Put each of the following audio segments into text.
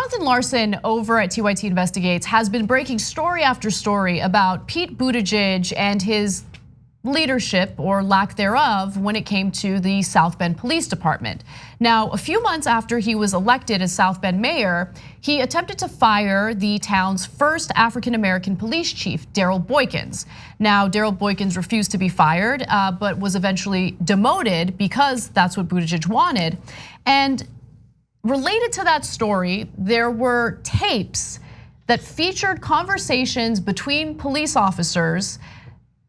Jonathan Larson over at TYT Investigates has been breaking story after story about Pete Buttigieg and his leadership or lack thereof when it came to the South Bend Police Department. Now, a few months after he was elected as South Bend mayor, he attempted to fire the town's first African-American police chief, Boykins. Now, Boykins refused to be fired, but was eventually demoted because that's what Buttigieg wanted. And related to that story, there were tapes that featured conversations between police officers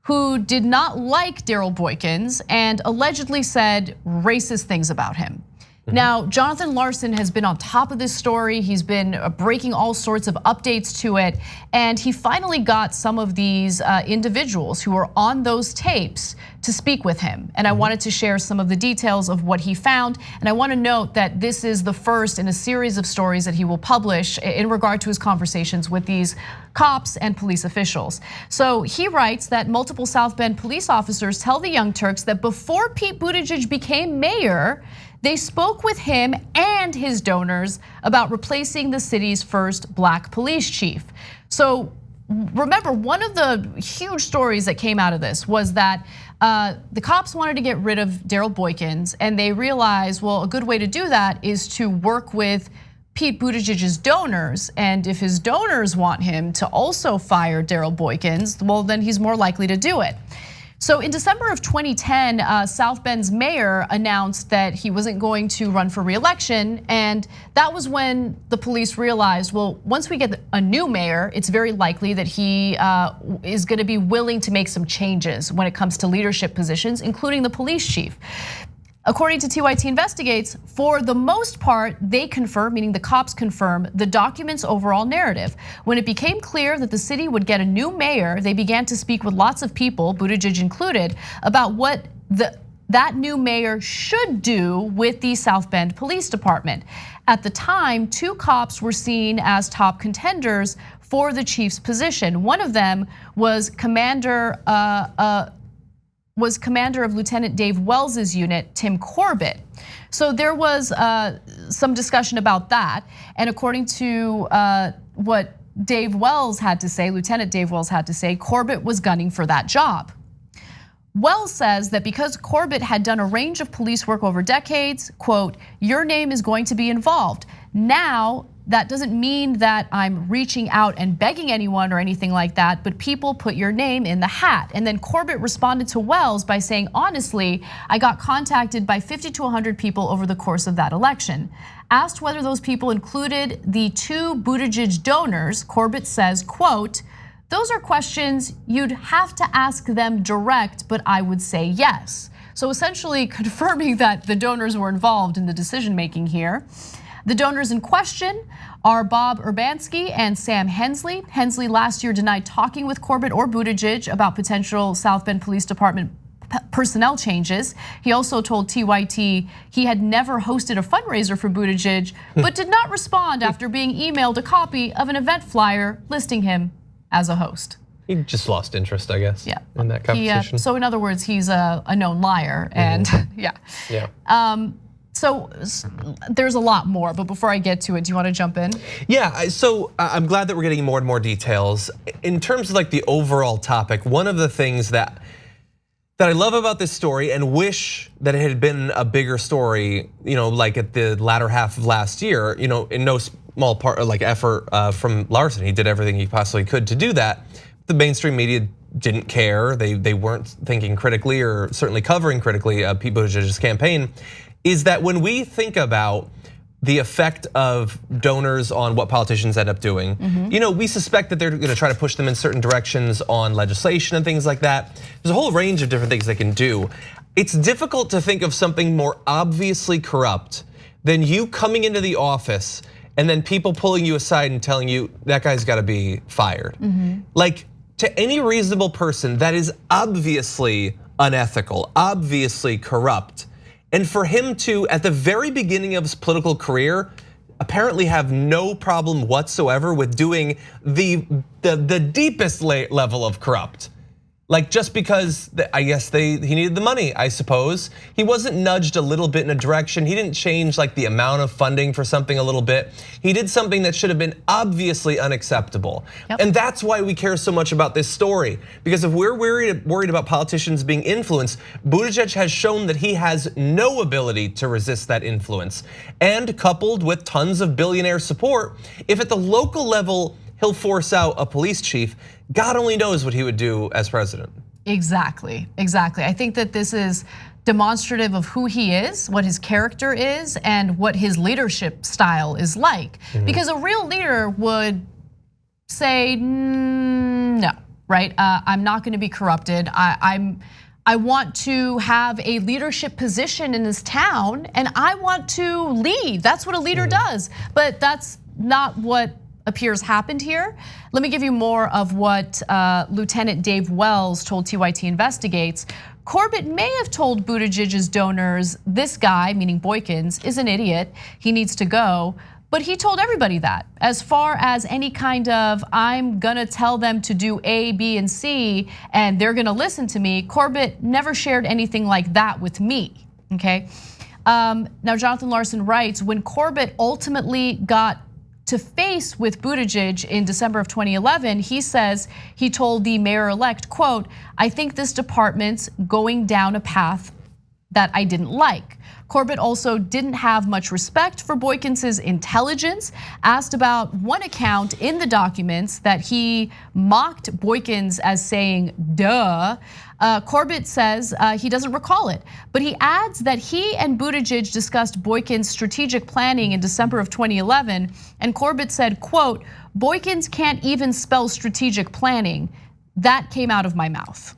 who did not like Boykins and allegedly said racist things about him. Now, Jonathan Larson has been on top of this story. He's been breaking all sorts of updates to it. And he finally got some of these individuals who were on those tapes to speak with him. And I wanted to share some of the details of what he found. And I want to note that this is the first in a series of stories that he will publish in regard to his conversations with these cops and police officials. So he writes that multiple South Bend police officers tell the Young Turks that before Pete Buttigieg became mayor, they spoke with him and his donors about replacing the city's first black police chief. So remember, one of the huge stories that came out of this was that the cops wanted to get rid of Boykins, and they realized, well, a good way to do that is to work with Pete Buttigieg's donors, and if his donors want him to also fire Boykins, well, then he's more likely to do it. So in December of 2010, South Bend's mayor announced that he wasn't going to run for re-election, and that was when the police realized, well, once we get a new mayor, it's very likely that he is going to be willing to make some changes when it comes to leadership positions, including the police chief. According to TYT Investigates, for the most part, they confirm, meaning the cops confirm, the document's overall narrative. When it became clear that the city would get a new mayor, they began to speak with lots of people, Buttigieg included, about what that new mayor should do with the South Bend Police Department. At the time, 2 cops were seen as top contenders for the chief's position. One of them was commander of Lieutenant Dave Wells's unit, Tim Corbett. So there was some discussion about that. And according to what Dave Wells had to say, Lieutenant Dave Wells had to say, Corbett was gunning for that job. Wells says that because Corbett had done a range of police work over decades, quote, your name is going to be involved. Now, that doesn't mean that I'm reaching out and begging anyone or anything like that, but people put your name in the hat. And then Corbett responded to Wells by saying, honestly, I got contacted by 50 to 100 people over the course of that election. Asked whether those people included the 2 Buttigieg donors, Corbett says, quote, those are questions you'd have to ask them direct, but I would say yes. So essentially confirming that the donors were involved in the decision making here. The donors in question are Bob Urbanski and Sam Hensley. Hensley last year denied talking with Corbett or Buttigieg about potential South Bend Police Department personnel changes. He also told TYT he had never hosted a fundraiser for Buttigieg, but did not respond after being emailed a copy of an event flyer listing him as a host. He just lost interest, I guess, in that conversation. So in other words, he's a known liar, and yeah. So there's a lot more, but before I get to it, do you want to jump in? Yeah, so I'm glad that we're getting more and more details. In terms of like the overall topic, one of the things that I love about this story and wish that it had been a bigger story, like at the latter half of last year, in no small part like effort from Larson. He did everything he possibly could to do that. The mainstream media didn't care. They weren't thinking critically or certainly covering critically Pete Buttigieg's campaign. Is that when we think about the effect of donors on what politicians end up doing, we suspect that they're going to try to push them in certain directions on legislation and things like that. There's a whole range of different things they can do. It's difficult to think of something more obviously corrupt than you coming into the office and then people pulling you aside and telling you that guy's got to be fired. Like, to any reasonable person, that is obviously unethical, obviously corrupt. And for him to, at the very beginning of his political career, apparently have no problem whatsoever with doing the deepest level of corrupt. Like just because I guess he needed the money, I suppose. He wasn't nudged a little bit in a direction. He didn't change like the amount of funding for something a little bit. He did something that should have been obviously unacceptable. Yep. And that's why we care so much about this story. Because if we're worried about politicians being influenced, Buttigieg has shown that he has no ability to resist that influence. And coupled with tons of billionaire support, if at the local level he'll force out a police chief, God only knows what he would do as president. Exactly. I think that this is demonstrative of who he is, what his character is, and what his leadership style is like. Because a real leader would say, no, right? I'm not gonna be corrupted. I want to have a leadership position in this town and I want to lead. That's what a leader does, but that's not what appears happened here. Let me give you more of what Lieutenant Dave Wells told TYT Investigates. Corbett may have told Buttigieg's donors, this guy, meaning Boykins, is an idiot, he needs to go. But he told everybody that. As far as any kind of, I'm gonna tell them to do A, B, and C, and they're gonna listen to me, Corbett never shared anything like that with me, okay? Now Jonathan Larson writes, when Corbett ultimately got to face with Buttigieg in December of 2011, he says he told the mayor-elect, quote, I think this department's going down a path that I didn't like. Corbett also didn't have much respect for Boykins's intelligence. Asked about one account in the documents that he mocked Boykins as saying, duh. Corbett says he doesn't recall it, but he adds that he and Buttigieg discussed Boykins' strategic planning in December of 2011, and Corbett said, quote, Boykins can't even spell strategic planning. That came out of my mouth.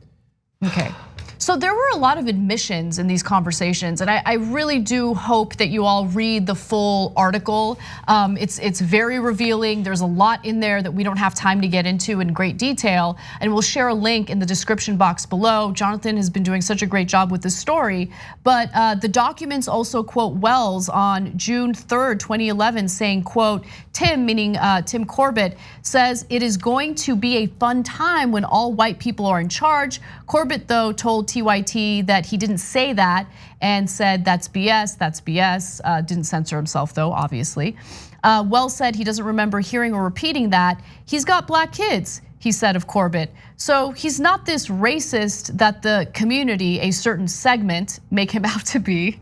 Okay. So there were a lot of admissions in these conversations, and I really do hope that you all read the full article. It's very revealing. There's a lot in there that we don't have time to get into in great detail, and we'll share a link in the description box below. Jonathan has been doing such a great job with this story, but the documents also quote Wells on June 3rd, 2011, saying, quote, Tim, meaning Tim Corbett, says it is going to be a fun time when all white people are in charge. Corbett, though, told TYT that he didn't say that and said that's BS, that's BS. Didn't censor himself though, obviously. Wells said he doesn't remember hearing or repeating that. He's got black kids, he said of Corbett. So he's not this racist that the community, a certain segment, make him out to be.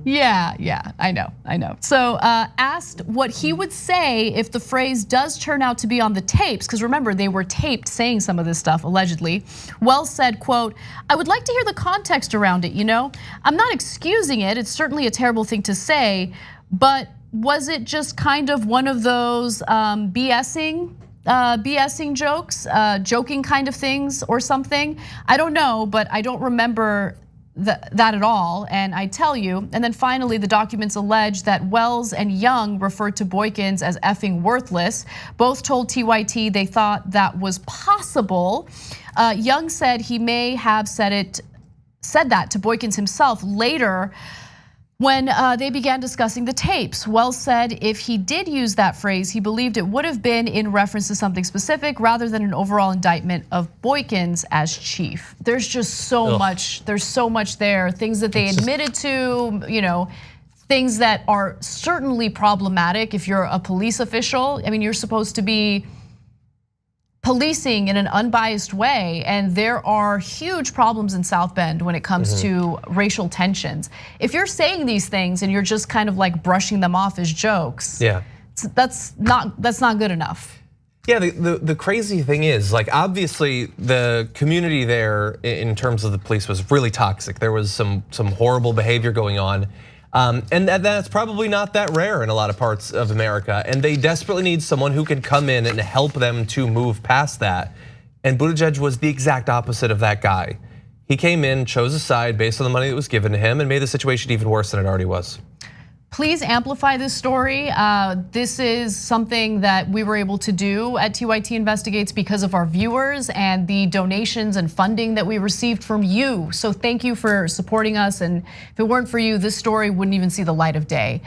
Yeah, I know. So asked what he would say if the phrase does turn out to be on the tapes, because remember, they were taped saying some of this stuff, allegedly. Wells said, quote, I would like to hear the context around it, you know? I'm not excusing it, it's certainly a terrible thing to say, but was it just kind of one of those BSing jokes, joking kind of things or something? I don't know, but I don't remember that at all, and I tell you. And then finally, the documents allege that Wells and Young referred to Boykins as effing worthless. Both told TYT they thought that was possible. Young said he may have said that to Boykins himself later when they began discussing the tapes. Wells said if he did use that phrase, he believed it would have been in reference to something specific rather than an overall indictment of Boykins as chief. There's just so much, there's so much there, things that they admitted to, you know, things that are certainly problematic if you're a police official. I mean, you're supposed to be policing in an unbiased way, and there are huge problems in South Bend when it comes to racial tensions. If you're saying these things and you're just kind of like brushing them off as jokes, that's not good enough. Yeah, the crazy thing is, like, obviously the community there in terms of the police was really toxic. There was some horrible behavior going on. And that's probably not that rare in a lot of parts of America. And they desperately need someone who can come in and help them to move past that. And Buttigieg was the exact opposite of that guy. He came in, chose a side based on the money that was given to him, and made the situation even worse than it already was. Please amplify this story. This is something that we were able to do at TYT Investigates because of our viewers and the donations and funding that we received from you. So thank you for supporting us. And if it weren't for you, this story wouldn't even see the light of day.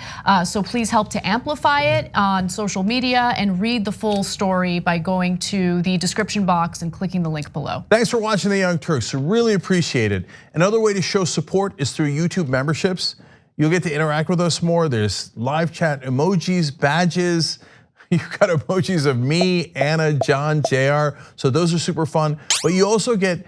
So please help to amplify it on social media and read the full story by going to the description box and clicking the link below. Thanks for watching the Young Turks. Really appreciate it. Another way to show support is through YouTube memberships. You'll get to interact with us more. There's live chat emojis, badges. You've got emojis of me, Anna, John, JR. So those are super fun. But you also get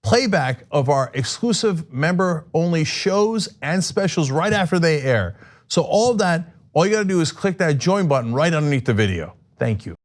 playback of our exclusive member-only shows and specials right after they air. So all of that, all you gotta do is click that join button right underneath the video. Thank you.